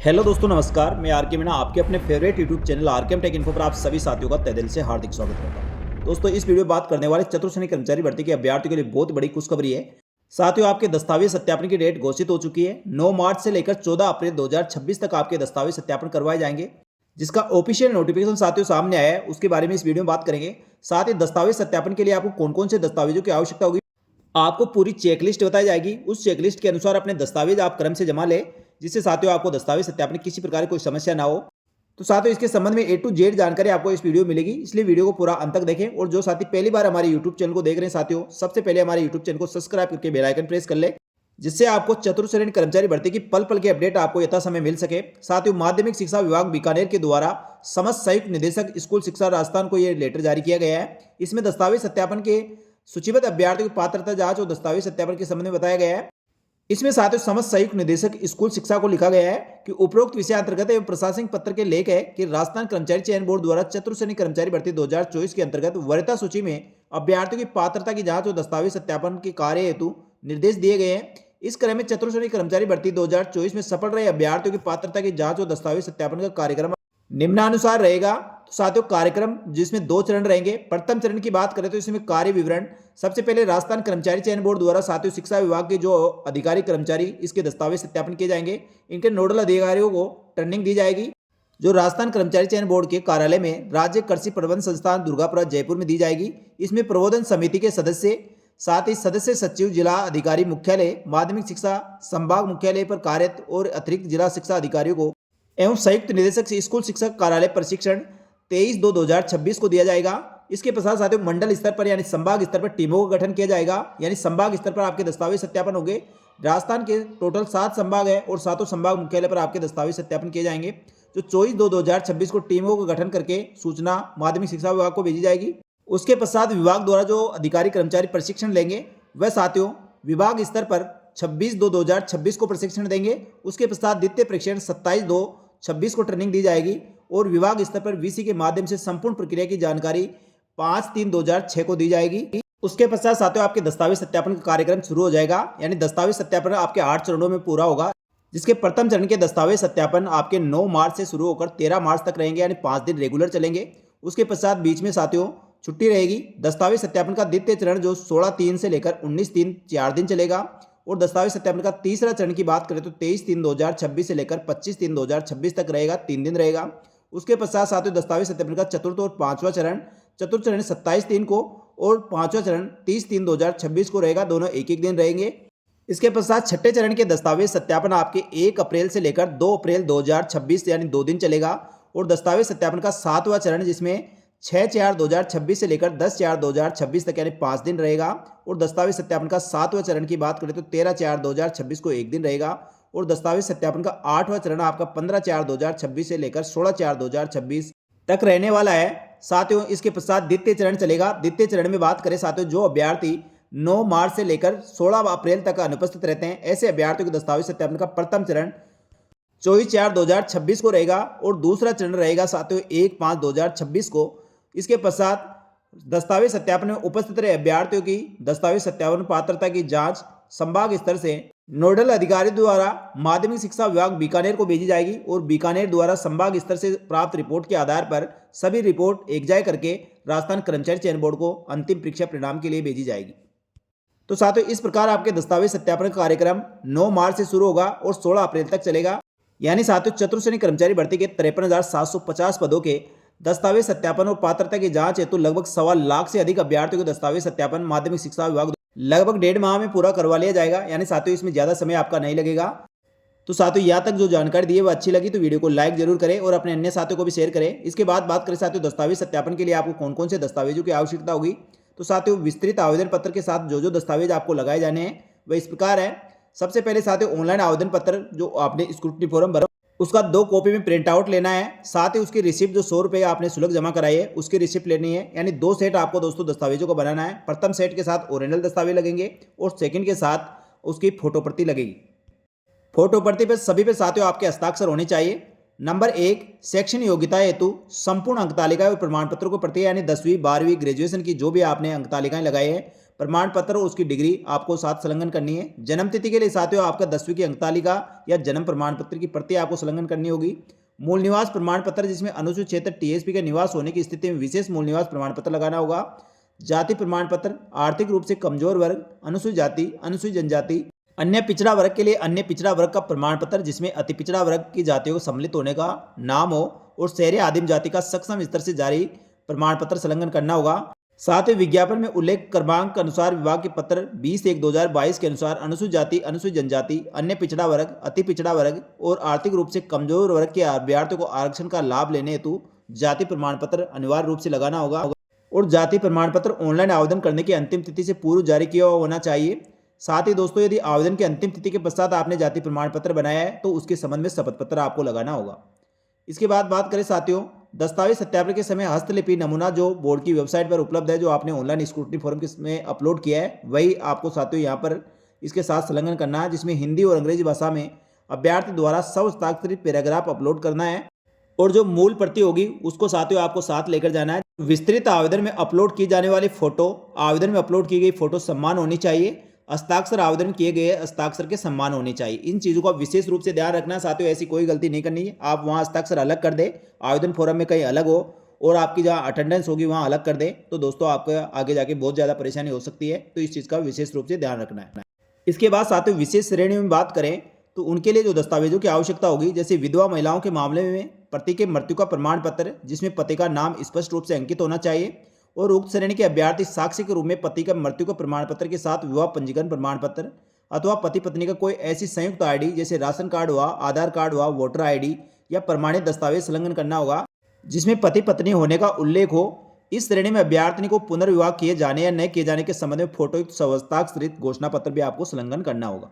Hello दोस्तों, नमस्कार। मैं आर के मीणा आपके अपने favourite YouTube channel RKM take info पर आप सभी साथियों का तहे दिल से हार्दिक स्वागत करता हूं। दोस्तों, इस वीडियो में बात करने वाले चतुर्थ श्रेणी कर्मचारी भर्ती के अभ्यर्थियों के लिए बहुत बड़ी खुशखबरी है। साथियों, आपके दस्तावेज सत्यापन की डेट घोषित हो चुकी है। 9 मार्च से लेकर 14 अप्रैल 2026 तक आपके दस्तावेज सत्यापन करवाए जाएंगे, जिसका ऑफिशियल नोटिफिकेशन साथियों सामने आया है। उसके बारे में इस वीडियो में बात करेंगे। साथ ही दस्तावेज सत्यापन के लिए आपको कौन कौन से दस्तावेजों की आवश्यकता होगी, आपको पूरी चेकलिस्ट बताई जाएगी। उस चेकलिस्ट के अनुसार अपने दस्तावेज आप क्रम से जमा लें, जिससे साथियों आपको दस्तावेज सत्यापन में किसी प्रकार की कोई समस्या ना हो। तो साथियों, इसके संबंध में ए टू जेड जानकारी आपको इस वीडियो में मिलेगी, इसलिए वीडियो को पूरा अंत तक देखें। और जो साथी पहली बार हमारे यूट्यूब चैनल को देख रहे हैं साथियों, सबसे पहले हमारे यूट्यूब चैनल को सब्सक्राइब करके बेल आइकन प्रेस कर ले, जिससे आपको चतुर्थ श्रेणी कर्मचारी भर्ती की पल पल की अपडेट आपको यथा समय मिल सके। साथियों, माध्यमिक शिक्षा विभाग बीकानेर के द्वारा समस्त संयुक्त निदेशक स्कूल शिक्षा राजस्थान को यह लेटर जारी किया गया है। इसमें दस्तावेज सत्यापन के सूचीबद्ध अभ्यर्थियों की पात्रता जांच और दस्तावेज सत्यापन के संबंध में बताया गया है। इसमें साथियों समस्त संयुक्त निदेशक स्कूल शिक्षा को लिखा गया है कि उपरोक्त विषय अंतर्गत एवं प्रशासनिक पत्र के लेख है कि राजस्थान कर्मचारी चयन बोर्ड द्वारा चतुर्थ श्रेणी कर्मचारी भर्ती 2024 के अंतर्गत वरीयता सूची में अभ्यर्थियों की पात्रता की जांच और दस्तावेज सत्यापन के कार्य हेतु निर्देश दिए गए हैं। इस क्रम में चतुर्थ श्रेणी कर्मचारी भर्ती 2024 में सफल रहे अभ्यर्थियों की पात्रता की जांच और दस्तावेज सत्यापन का कार्यक्रम निम्नानुसार रहेगा। तो साथियों, कार्यक्रम जिसमें 2 चरण रहेंगे। प्रथम चरण की बात करें तो इसमें कार्य विवरण, सबसे पहले राजस्थान कर्मचारी चयन बोर्ड द्वारा साथियों शिक्षा विभाग के जो अधिकारी कर्मचारी इसके दस्तावेज सत्यापन किए जाएंगे, इनके नोडल अधिकारियों को ट्रेनिंग दी जाएगी, जो राजस्थान कर्मचारी चयन बोर्ड के कार्यालय में राज्य कृषि प्रबंध संस्थान दुर्गापुरा जयपुर में दी जाएगी। इसमें प्रबोधन समिति के सदस्य, साथ ही सदस्य सचिव, जिला अधिकारी मुख्यालय, माध्यमिक शिक्षा संभाग मुख्यालय पर कार्यरत और अतिरिक्त जिला शिक्षा अधिकारियों को एवं संयुक्त निदेशक स्कूल शिक्षक कार्यालय प्रशिक्षण 23/2/2026 को दिया जाएगा। इसके पश्चात साथियों मंडल स्तर पर यानी संभाग स्तर पर टीमों का गठन किया जाएगा, यानी संभाग स्तर पर आपके दस्तावेज सत्यापन होंगे। राजस्थान के टोटल 7 संभाग है और सातों संभाग मुख्यालय पर आपके दस्तावेज सत्यापन किए जाएंगे, जो 24/2/2026 को टीमों का गठन करके सूचना माध्यमिक शिक्षा विभाग को भेजी जाएगी। उसके पश्चात विभाग द्वारा जो अधिकारी कर्मचारी प्रशिक्षण लेंगे, वह साथियों विभाग स्तर पर 26/2/2026 को प्रशिक्षण देंगे। उसके पश्चात द्वितीय प्रशिक्षण 27/2/26 को ट्रेनिंग दी जाएगी और विभाग स्तर पर वीसी के माध्यम से संपूर्ण प्रक्रिया की जानकारी 5/3/2006 को दी जाएगी। उसके पश्चात साथियों आपके दस्तावेज सत्यापन का कार्यक्रम शुरू हो जाएगा, यानी दस्तावेज सत्यापन आपके 8 चरणों में पूरा होगा, जिसके प्रथम चरण के दस्तावेज सत्यापन आपके 9 मार्च से शुरू होकर 13 मार्च तक रहेंगे, यानी 5 दिन रेगुलर चलेंगे। उसके पश्चात बीच में साथियों छुट्टी रहेगी। दस्तावेज सत्यापन का द्वितीय चरण जो 16/3 से लेकर 19/3 4 दिन चलेगा और दस्तावेज सत्यापन का तीसरा चरण की बात करें तो 23/3/2026 से लेकर 25/3/2026 तक रहेगा, 3 दिन रहेगा। उसके पश्चात साथियों दस्तावेज सत्यापन का चतुर्थ और पांचवा चरण, चतुर्थ चरण 27/3 को और पांचवा चरण 30/3/2026 को रहेगा, दोनों एक एक दिन रहेंगे। इसके पश्चात छठे चरण के दस्तावेज सत्यापन आपके 1 अप्रैल से लेकर 2 अप्रैल 2026 यानी 2 दिन चलेगा और दस्तावेज सत्यापन का 7वां चरण जिसमें 6/4/2026 से लेकर 10/4/2026 तक यानी 5 दिन रहेगा और दस्तावेज सत्यापन का 7वां चरण की बात करें तो 13/4/2026 को 1 दिन रहेगा और दस्तावेज सत्यापन का 8वां चरण आपका 15/4/2026 से लेकर 16/4/2026 तक रहने वाला है। साथियों, इसके पश्चात द्वितीय चरण चलेगा। द्वितीय चरण में बात करें साथियों, जो अभ्यर्थी 9 मार्च से लेकर 16 अप्रैल तक अनुपस्थित रहते हैं, ऐसे अभ्यर्थियों के दस्तावेज सत्यापन का प्रथम चरण 24/4/2026 को रहेगा और दूसरा चरण रहेगा साथियों 1/5/2026 को। इसके पश्चात दस्तावेज सत्यापन में उपस्थित रहे अभ्यर्थियों की दस्तावेज सत्यापन पात्रता की जांच संभाग स्तर से नोडल अधिकारी द्वारा माध्यमिक शिक्षा विभाग बीकानेर को भेजी जाएगी और बीकानेर द्वारा संभाग स्तर से प्राप्त रिपोर्ट के आधार पर सभी रिपोर्ट एकजाय करके राजस्थान कर्मचारी चयन बोर्ड को अंतिम परीक्षा परिणाम के लिए भेजी जाएगी। तो साथियों, इस प्रकार आपके दस्तावेज सत्यापन का कार्यक्रम 9 मार्च से शुरू होगा और 16 अप्रैल तक चलेगा। यानी साथियों चतुर्थ श्रेणी कर्मचारी भर्ती के 53,750 पदों के दस्तावेज सत्यापन और पात्रता की जांच हेतु लगभग 1.25 लाख से अधिक अभ्यर्थियों को दस्तावेज सत्यापन माध्यमिक शिक्षा विभाग लगभग 1.5 माह में पूरा करवा लिया जाएगा। यानी साथियों इसमें ज्यादा समय आपका नहीं लगेगा। तो साथियों यहाँ तक जो जानकारी दी है वो अच्छी लगी तो वीडियो को लाइक जरूर करें और अपने अन्य साथियों को भी शेयर करें। इसके बाद बात करें साथियों दस्तावेज सत्यापन के लिए आपको कौन कौन से दस्तावेजों की आवश्यकता होगी, तो साथियों विस्तृत आवेदन पत्र के साथ जो जो दस्तावेज आपको लगाए जाने हैं वह इस प्रकार है। सबसे पहले साथियों ऑनलाइन आवेदन पत्र जो आपने स्क्रूटनी फॉर्म भरा उसका 2 कॉपी में प्रिंट आउट लेना है। साथ ही उसकी रिसिप्ट जो 100 रुपये आपने शुल्क जमा कराई है उसकी रिसिप्ट लेनी है। यानी 2 सेट आपको दोस्तों दस्तावेजों को बनाना है। प्रथम सेट के साथ ओरिजिनल दस्तावेज लगेंगे और सेकंड के साथ उसकी फोटो प्रति लगेगी। फोटो प्रति पर सभी पे साथियों आपके हस्ताक्षर होने चाहिए। नंबर 1 शैक्षणिक योग्यता हेतु संपूर्ण अंक तालिका और प्रमाण पत्रों को प्रति यानी 10वीं 12वीं ग्रेजुएशन की जो भी आपने अंक तालिकाएं लगाई है प्रमाण पत्र और उसकी डिग्री आपको साथ संलग्न करनी है। जन्म तिथि के लिए साथियों आपका 10वीं की अंकतालिका या जन्म प्रमाण पत्र की प्रति आपको संलग्न करनी होगी। मूल निवास प्रमाण पत्र जिसमें अनुसूचित क्षेत्र टीएसपी का निवास होने की स्थिति में विशेष मूल निवास प्रमाण पत्र लगाना होगा। जाति प्रमाण पत्र आर्थिक रूप से कमजोर वर्ग, अनुसूचित जाति, अनुसूचित जनजाति, अन्य पिछड़ा वर्ग के लिए अन्य पिछड़ा वर्ग का प्रमाण पत्र जिसमें अति पिछड़ा वर्ग की जातियों को सम्मिलित होने का नाम हो और शहरी आदिम जाति का सक्षम स्तर से जारी प्रमाण पत्र संलग्न करना होगा। साथ ही विज्ञापन में उल्लेख क्रमांक के अनुसार विभाग के पत्र 20/1/2022 के अनुसार अनुसूचित जाति, अनुसूचित जनजाति, अन्य पिछड़ा वर्ग, अति पिछड़ा वर्ग और आर्थिक रूप से कमजोर वर्ग के अभ्यर्थियों को आरक्षण का लाभ लेने हेतु जाति प्रमाण पत्र अनिवार्य रूप से लगाना होगा और जाति प्रमाण पत्र ऑनलाइन आवेदन करने की अंतिम तिथि से पूर्व जारी किया होना चाहिए। साथ ही दोस्तों यदि आवेदन की अंतिम तिथि के पश्चात आपने जाति प्रमाण पत्र बनाया है तो उसके संबंध में शपथ पत्र आपको लगाना होगा। इसके बाद बात करें साथियों दस्तावेज सत्यापन के समय हस्तलिपि नमूना जो बोर्ड की वेबसाइट पर उपलब्ध है, जो आपने ऑनलाइन स्क्रूटनी फॉर्म में अपलोड किया है, वही आपको साथियों यहाँ पर इसके साथ संलग्न करना है, जिसमें हिंदी और अंग्रेजी भाषा में अभ्यर्थी द्वारा स्वहस्ताक्षरित पैराग्राफ अपलोड करना है और जो मूल प्रति होगी उसको साथियों आपको साथ लेकर जाना है। विस्तृत आवेदन में अपलोड की जाने वाली फोटो, आवेदन में अपलोड की गई फोटो समान होनी चाहिए। हस्ताक्षर आवेदन किए गए हस्ताक्षर के समान होने चाहिए। इन चीज़ों का विशेष रूप से ध्यान रखना है साथियों, ऐसी कोई गलती नहीं करनी है। आप वहाँ हस्ताक्षर अलग कर दे, आवेदन फॉर्म में कहीं अलग हो और आपकी जहाँ अटेंडेंस होगी वहाँ अलग कर दे, तो दोस्तों आपको आगे जाके बहुत ज़्यादा परेशानी हो सकती है। तो इस चीज़ का विशेष रूप से ध्यान रखना है। इसके बाद साथियों विशेष श्रेणी में बात करें तो उनके लिए जो दस्तावेजों की आवश्यकता होगी, जैसे विधवा महिलाओं के मामले में पति के मृत्यु का प्रमाण पत्र जिसमें पति का नाम स्पष्ट रूप से अंकित होना चाहिए और उक्त श्रेणी के अभ्यर्थी साक्ष्य के रूप में पति का मृत्यु का प्रमाण पत्र के साथ विवाह पंजीकरण प्रमाण पत्र अथवा पति पत्नी का कोई ऐसी संयुक्त आईडी जैसे राशन कार्ड हुआ, आधार कार्ड हुआ, वोटर आईडी या प्रमाणित दस्तावेज संलग्न करना होगा जिसमें पति पत्नी होने का उल्लेख हो। इस श्रेणी में अभ्यर्थी को पुनर्विवाह किए जाने या न किए जाने के संबंध में फोटोयुक्त स्वहस्ताक्षरित घोषणा पत्र भी आपको संलग्न करना होगा।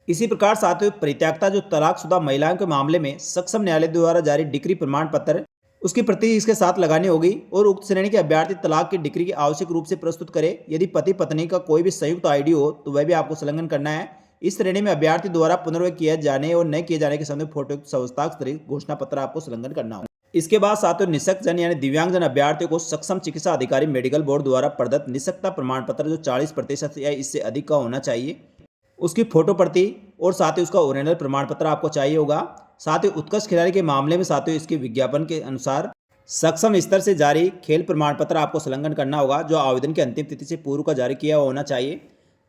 इसी प्रकार साथियों परित्यक्ता जो तलाकशुदा महिलाओं के मामले में सक्षम न्यायालय द्वारा जारी डिक्री प्रमाण पत्र उसकी प्रति इसके साथ लगानी होगी और उक्त श्रेणी के अभ्यर्थी तलाक की डिक्री की आवश्यक रूप से प्रस्तुत करे। यदि पति पत्नी का कोई भी संयुक्त आईडी हो तो वह भी आपको संलग्न करना है। इस श्रेणी में अभ्यर्थी द्वारा पुनर्विवाह किए जाने और न किए जाने के संबंध में फोटोयुक्त स्वहस्ताक्षरित घोषणा पत्र आपको संलग्न करना होगा। इसके बाद साथियों निःशक्तजन यानी दिव्यांगजन अभ्यर्थियों को सक्षम चिकित्सा अधिकारी मेडिकल बोर्ड द्वारा प्रदत्त निःशक्तता प्रमाण पत्र जो 40% या इससे अधिक का होना चाहिए, उसकी फोटो प्रति और साथ ही उसका ओरिजिनल प्रमाण पत्र आपको चाहिए होगा। साथ ही उत्कृष्ट खिलाड़ी के मामले में साथियों इसके विज्ञापन के अनुसार सक्षम स्तर से जारी खेल प्रमाण पत्र आपको संलग्न करना होगा जो आवेदन की अंतिम तिथि से पूर्व का जारी किया होना चाहिए।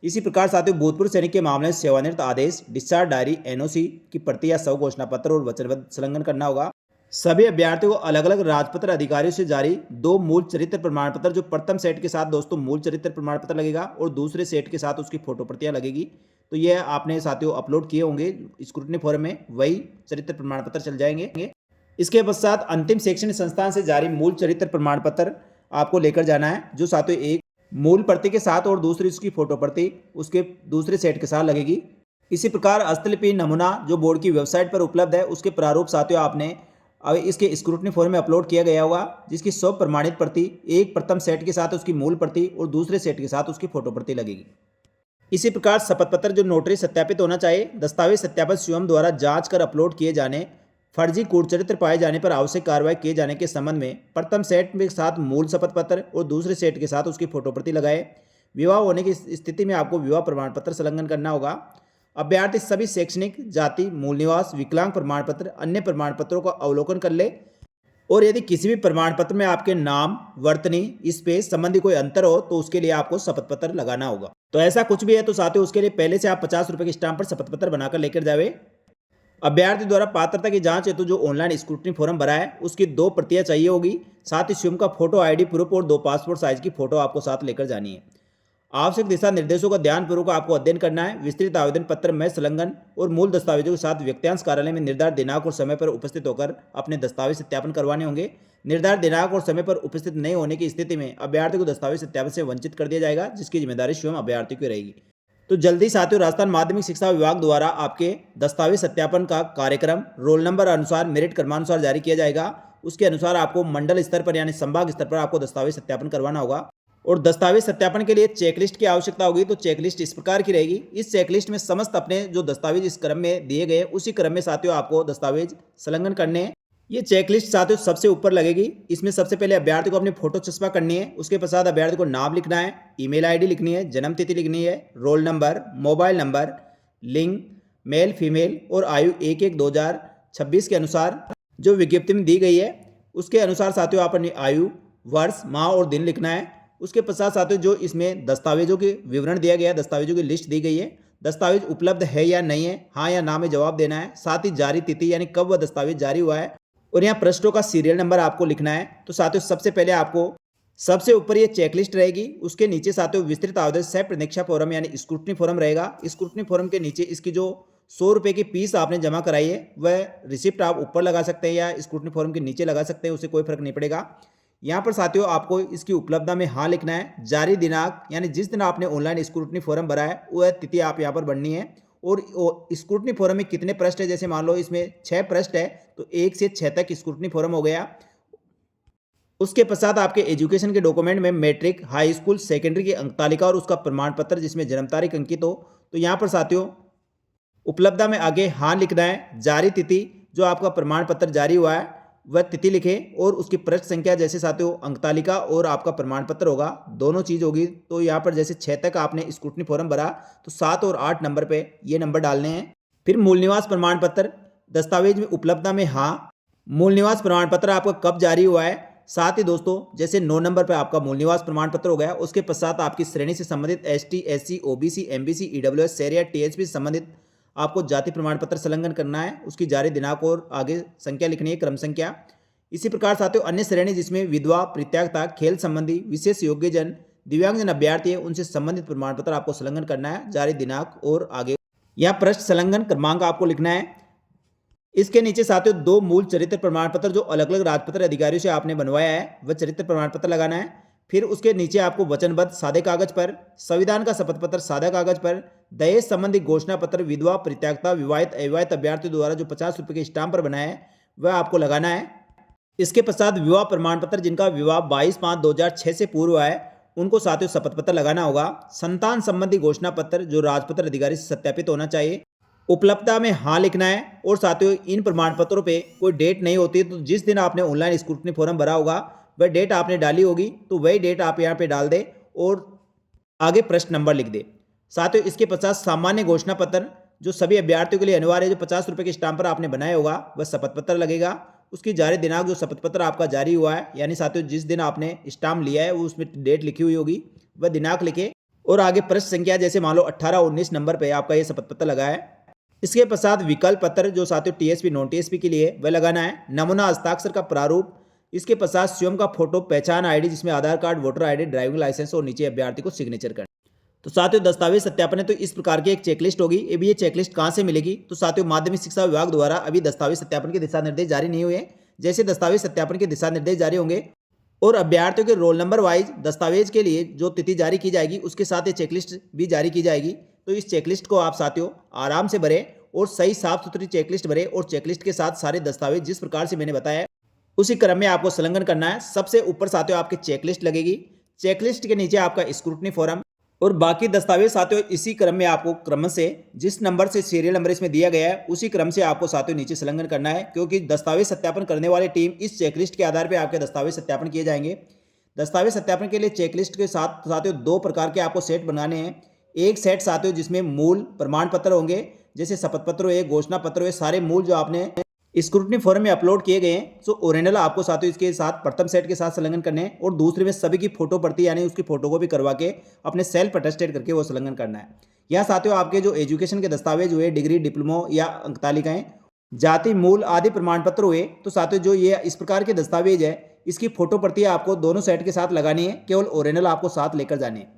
इसी प्रकार साथियों भूतपूर्व सैनिक के मामले में सेवानिवृत्त आदेश, डिस्चार्ज डायरी, एनओसी की प्रति या स्व घोषणा पत्र और वचनबद्ध संलग्न करना होगा। सभी अभ्यर्थियों को अलग अलग राजपत्र अधिकारियों से जारी 2 मूल चरित्र प्रमाण पत्र, जो प्रथम सेट के साथ दोस्तों मूल चरित्र प्रमाण पत्र लगेगा और दूसरे सेट के साथ उसकी फोटो प्रतियां लगेगी। तो यह आपने साथियों अपलोड किए होंगे स्क्रूटनी फॉर्म में, वही चरित्र प्रमाण पत्र चल जाएंगे। इसके पश्चात अंतिम शैक्षणिक संस्थान से जारी मूल चरित्र प्रमाण पत्र आपको लेकर जाना है, जो साथियों एक मूल प्रति के साथ और दूसरी उसकी फोटो प्रति उसके दूसरे सेट के साथ लगेगी। इसी प्रकार हस्तलिपि नमूना जो बोर्ड की वेबसाइट पर उपलब्ध है उसके प्रारूप साथियों आपने इसके स्क्रूटनी फॉर्म में अपलोड किया गया होगा, जिसकी 100 प्रमाणित प्रति एक प्रथम सेट के साथ उसकी मूल प्रति और दूसरे सेट के साथ उसकी फोटो प्रति लगेगी। इसी प्रकार शपथ पत्र जो नोटरी सत्यापित होना चाहिए। दस्तावेज सत्यापन स्वयं द्वारा जांच कर अपलोड किए जाने, फर्जी कूटचरित्र पाए जाने पर आवश्यक कार्रवाई किए जाने के संबंध में प्रथम सेट के साथ मूल शपथ पत्र और दूसरे सेट के साथ उसकी फोटो प्रति लगाए। विवाह होने की स्थिति में आपको विवाह प्रमाण पत्र संलग्न करना होगा। अभ्यर्थी सभी शैक्षणिक, जाति, मूल निवास, विकलांग प्रमाण पत्र, अन्य प्रमाण पत्रों का अवलोकन कर ले और यदि किसी भी प्रमाण पत्र में आपके नाम, वर्तनी, स्पेस संबंधी कोई अंतर हो तो उसके लिए आपको शपथ पत्र लगाना होगा। तो ऐसा कुछ भी है तो साथियों उसके लिए पहले से आप 50 रुपये के स्टाम्प पर शपथ पत्र बनाकर लेकर जावे। अभ्यर्थी द्वारा पात्रता की जांच हेतु जो ऑनलाइन स्क्रूटनी फॉर्म भरा है उसकी 2 प्रतियां चाहिए होगी। साथ ही स्वयं का फोटो आईडी प्रूफ और 2 पासपोर्ट साइज की फोटो आपको साथ लेकर जानी है। आवश्यक दिशा निर्देशों का ध्यानपूर्वक आपको अध्ययन करना है। विस्तृत आवेदन पत्र में संलग्न और मूल दस्तावेजों के साथ व्यक्त्यांश कार्यालय में निर्धारित दिनांक और समय पर उपस्थित होकर अपने दस्तावेज सत्यापन करवाने होंगे। निर्धारित दिनांक और समय पर उपस्थित नहीं होने की स्थिति में अभ्यर्थी को दस्तावेज सत्यापन से वंचित कर दिया जाएगा, जिसकी जिम्मेदारी स्वयं अभ्यर्थी की रहेगी। तो जल्दी साथियों राजस्थान माध्यमिक शिक्षा विभाग द्वारा आपके दस्तावेज सत्यापन का कार्यक्रम रोल नंबर अनुसार मेरिट क्रमानुसार जारी किया जाएगा। उसके अनुसार आपको मंडल स्तर पर यानी संभाग स्तर पर आपको दस्तावेज सत्यापन करवाना होगा और दस्तावेज सत्यापन के लिए चेकलिस्ट की आवश्यकता होगी। तो चेकलिस्ट इस प्रकार की रहेगी। इस चेकलिस्ट में समस्त अपने जो दस्तावेज इस क्रम में दिए गए उसी क्रम में साथियों आपको दस्तावेज संलग्न करने हैं। ये चेकलिस्ट साथियों सबसे ऊपर लगेगी। इसमें सबसे पहले अभ्यर्थी को अपनी फोटो चस्पा करनी है। उसके पश्चात अभ्यर्थी को नाम लिखना है, ईमेल आईडी लिखनी है, जन्म तिथि लिखनी है, रोल नंबर, मोबाइल नंबर, लिंग, मेल फीमेल और आयु 1/1/2026 के अनुसार जो विज्ञप्ति में दी गई है उसके अनुसार साथियों आप अपनी आयु, वर्ष, माह और दिन लिखना है। उसके पश्चात साथियों जो इसमें दस्तावेजों के विवरण दिया गया है, दस्तावेजों की लिस्ट दी गई है, दस्तावेज उपलब्ध है या नहीं है, हाँ या ना में जवाब देना है। साथ ही जारी तिथि यानी कब वह दस्तावेज जारी हुआ है और यहाँ पृष्ठों का सीरियल नंबर आपको लिखना है। तो साथियों सबसे पहले आपको सबसे ऊपर ये चेकलिस्ट रहेगी, उसके नीचे साथियों विस्तृत आवेदन सह प्रतीक्षा फॉर्म यानी स्क्रूटनी फॉर्म रहेगा। स्क्रूटनी फॉर्म के नीचे इसकी जो 100 रुपये की फीस आपने जमा कराई है वह रिसिप्ट आप ऊपर लगा सकते हैं या स्क्रूटनी फॉर्म के नीचे लगा सकते हैं, उससे कोई फर्क नहीं पड़ेगा। यहाँ पर साथियों आपको इसकी उपलब्धता में हाँ लिखना है। जारी दिनांक यानी जिस दिन आपने ऑनलाइन स्क्रूटनी फॉर्म भरा है वह तिथि आप यहाँ पर भरनी है। और स्क्रूटनी फॉर्म में कितने पृष्ठ है, जैसे मान लो इसमें 6 पृष्ठ है तो 1 से 6 तक स्क्रूटनी फॉर्म हो गया। उसके पश्चात आपके एजुकेशन के डॉक्यूमेंट में मैट्रिक, हाई स्कूल, सेकेंडरी की अंक तालिका और उसका प्रमाण पत्र जिसमें जन्म तारीख अंकित हो। तो यहाँ पर साथियों उपलब्धता में आगे हाँ लिखना है। जारी तिथि जो आपका प्रमाण पत्र जारी हुआ है वह तिथि लिखें और उसकी पृष्ठ संख्या जैसे साथियों अंक तालिका और आपका प्रमाण पत्र होगा, दोनों चीज़ होगी। तो यहाँ पर जैसे 6 तक आपने स्क्रूटनी फॉर्म भरा तो 7 और 8 नंबर पे ये नंबर डालने हैं। फिर मूल निवास प्रमाण पत्र दस्तावेज में उपलब्धता में हाँ, मूल निवास प्रमाण पत्र आपका कब जारी हुआ है। साथ ही दोस्तों जैसे 9 नंबर पर आपका मूल निवास प्रमाण पत्र हो गया, उसके पश्चात आपकी श्रेणी से संबंधित ST, SC, OBC, MBC, EWS, शेर या THP से संबंधित आपको जाति प्रमाण पत्र संलग्न करना है। उसकी जारी दिनांक और आगे संख्या लिखनी है, क्रम संख्या। इसी प्रकार साथियों अन्य श्रेणी जिसमें विधवा, परित्यक्ता, खेल संबंधी, विशेष योग्यजन, दिव्यांगजन अभ्यर्थी है उनसे संबंधित प्रमाण पत्र आपको संलग्न करना है। जारी दिनांक और आगे यहाँ पृष्ठ संलग्न क्रमांक आपको लिखना है। इसके नीचे साथियों 2 मूल चरित्र प्रमाण पत्र जो अलग अलग राजपत्र अधिकारियों से आपने बनवाया है वह चरित्र प्रमाण पत्र लगाना है। फिर उसके नीचे आपको वचनबद्ध सादे कागज पर, संविधान का शपथ पत्र सादा कागज पर, दहेज संबंधी घोषणा पत्र विधवा, परित्यक्ता, विवाहित, अविवाहित अभ्यर्थी द्वारा जो 50 रुपये के स्टाम्प पर बनाया है वह आपको लगाना है। इसके पश्चात विवाह प्रमाण पत्र जिनका विवाह 22/5/2006 से पूर्व हुआ है उनको साथियों शपथ पत्र लगाना होगा। संतान संबंधी घोषणा पत्र जो राजपत्र अधिकारी से सत्यापित होना चाहिए। उपलब्धता में हाँ लिखना है। और साथियों इन प्रमाण पत्रों पे कोई डेट नहीं होती, तो जिस दिन आपने ऑनलाइन स्क्रूटनी फॉर्म भरा होगा वह डेट आपने डाली होगी तो वही डेट आप यहाँ पे डाल दें और आगे प्रश्न नंबर लिख दे। साथियों इसके पश्चात सामान्य घोषणा पत्र जो सभी अभ्यर्थियों के लिए अनिवार्य है, जो 50 रुपये के स्टाम्प पर आपने बनाया होगा वह शपथ पत्र लगेगा। उसकी जारी दिनांक जो शपथ पत्र आपका जारी हुआ है यानी साथियों जिस दिन आपने स्टाम्प लिया है वो उसमें डेट लिखी हुई होगी, वह दिनांक लिखे और आगे प्रश्न संख्या जैसे मान लो 18-19 नंबर पर आपका ये शपथ पत्र लगा है। इसके पश्चात विकल्प पत्र जो साथियों TSP नॉन TSP के लिए वह लगाना है। नमूना हस्ताक्षर का प्रारूप, इसके पश्चात स्वयं का फोटो, पहचान ID जिसमें Aadhaar card, voter ID, driving licence और नीचे अभ्यर्थी को सिग्नेचर करना। तो साथियों दस्तावेज सत्यापन है तो इस प्रकार की एक चेकलिस्ट होगी। अभी ये चेकलिस्ट कहाँ से मिलेगी, तो साथियों माध्यमिक शिक्षा विभाग द्वारा अभी दस्तावेज सत्यापन के दिशा निर्देश जारी नहीं हुए। जैसे दस्तावेज सत्यापन के दिशा निर्देश जारी होंगे और अभ्यर्थियों के रोल नंबर वाइज दस्तावेज के लिए जो तिथि जारी की जाएगी उसके साथ ये चेकलिस्ट भी जारी की जाएगी। तो इस चेकलिस्ट को आप साथियों आराम से भरें और सही साफ सुथरी चेकलिस्ट भरें और चेकलिस्ट के साथ सारे दस्तावेज जिस प्रकार से मैंने बताया उसी क्रम में आपको संलग्न करना है। सबसे ऊपर साथियों आपकी चेकलिस्ट लगेगी, चेकलिस्ट के नीचे आपका स्क्रूटनी फॉर्म और बाकी दस्तावेज साथियों इसी क्रम में आपको क्रम से जिस नंबर से सीरियल नंबर इसमें दिया गया है उसी क्रम से आपको साथियों नीचे संलग्न करना है, क्योंकि दस्तावेज सत्यापन करने वाली टीम इस चेकलिस्ट के आधार पर आपके दस्तावेज सत्यापन किए जाएंगे। दस्तावेज सत्यापन के लिए चेकलिस्ट के साथ साथियों 2 प्रकार के आपको सेट बनाने हैं। एक सेट साथियों जिसमें मूल प्रमाण पत्र होंगे जैसे शपथ पत्र हो, घोषणा पत्र हो, सारे मूल जो आपने स्क्रूटनी फॉर्म में अपलोड किए गए हैं। सो ओरिजिनल आपको साथियों इसके साथ प्रथम सेट के साथ संलग्न करने हैं और दूसरे में सभी की फोटो प्रति यानी उसकी फोटो को भी करवा के अपने सेल्फ अटेस्टेड करके वो संलग्न करना है। यहाँ साथियों आपके जो एजुकेशन के दस्तावेज हुए, डिग्री, डिप्लोमा या अंक तालिकाएं, जाति, मूल आदि प्रमाण पत्र हुए, तो साथियों जो ये इस प्रकार के दस्तावेज है इसकी फोटो प्रति आपको दोनों सेट के साथ लगानी है, केवल ओरिजिनल आपको साथ लेकर जानी है।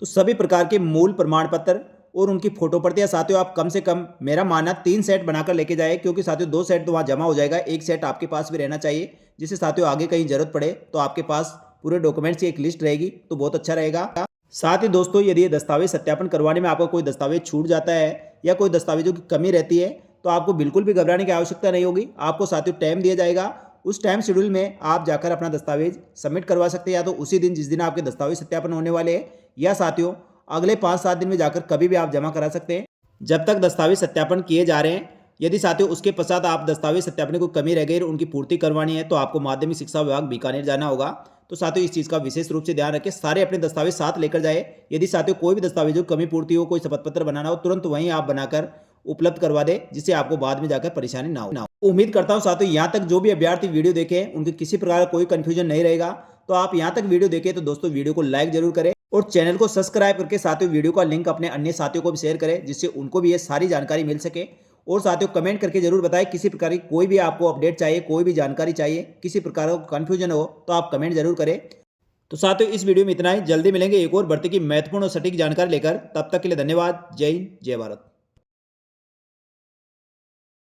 तो सभी प्रकार के मूल प्रमाण पत्र और उनकी फोटो प्रतियां साथियों आप कम से कम मेरा मानना 3 सेट बनाकर लेके जाए, क्योंकि साथियों 2 सेट तो वहाँ जमा हो जाएगा, 1 सेट आपके पास भी रहना चाहिए जिससे साथियों आगे कहीं जरूरत पड़े तो आपके पास पूरे डॉक्यूमेंट्स की एक लिस्ट रहेगी तो बहुत अच्छा रहेगा। साथ ही दोस्तों यदि ये दस्तावेज सत्यापन करवाने में आपका कोई दस्तावेज छूट जाता है या कोई दस्तावेजों की कमी रहती है तो आपको बिल्कुल भी घबराने की आवश्यकता नहीं होगी। आपको साथियों टाइम दिया जाएगा, उस टाइम शेड्यूल में आप जाकर अपना दस्तावेज सबमिट करवा सकते हैं, या तो उसी दिन जिस दिन आपके दस्तावेज सत्यापन होने वाले हैं या साथियों अगले 5-7 दिन में जाकर कभी भी आप जमा करा सकते हैं। जब तक दस्तावेज सत्यापन किए जा रहे हैं यदि साथियों उसके पश्चात आप दस्तावेज सत्यापन को कमी रह गई और उनकी पूर्ति करवानी है तो आपको माध्यमिक शिक्षा विभाग बीकानेर जाना होगा। तो साथियों इस चीज़ का विशेष रूप से ध्यान रखें, सारे अपने दस्तावेज साथ लेकर जाए। यदि साथियों कोई भी दस्तावेजों की कमी पूर्ति हो, कोई शपथ पत्र बनाना हो, तुरंत वहीं आप बनाकर उपलब्ध करवा दें, जिससे आपको बाद में जाकर परेशानी ना हो। उम्मीद करता हूं साथियों यहाँ तक जो भी अभ्यर्थी वीडियो देखे उनके किसी प्रकार का कोई कंफ्यूजन नहीं रहेगा। तो आप यहाँ तक वीडियो देखें तो दोस्तों वीडियो को लाइक जरूर करें और चैनल को सब्सक्राइब करके साथियों वीडियो का लिंक अपने अन्य साथियों को भी शेयर करें, जिससे उनको भी ये सारी जानकारी मिल सके। और साथियों कमेंट करके जरूर बताएं किसी प्रकार की कोई भी आपको अपडेट चाहिए, कोई भी जानकारी चाहिए, किसी प्रकार का कंफ्यूजन हो तो आप कमेंट जरूर करें। तो साथियों इस वीडियो में इतना ही, जल्दी मिलेंगे एक और भर्ती की महत्वपूर्ण और सटीक जानकारी लेकर। तब तक के लिए धन्यवाद। जय हिंद, जय भारत।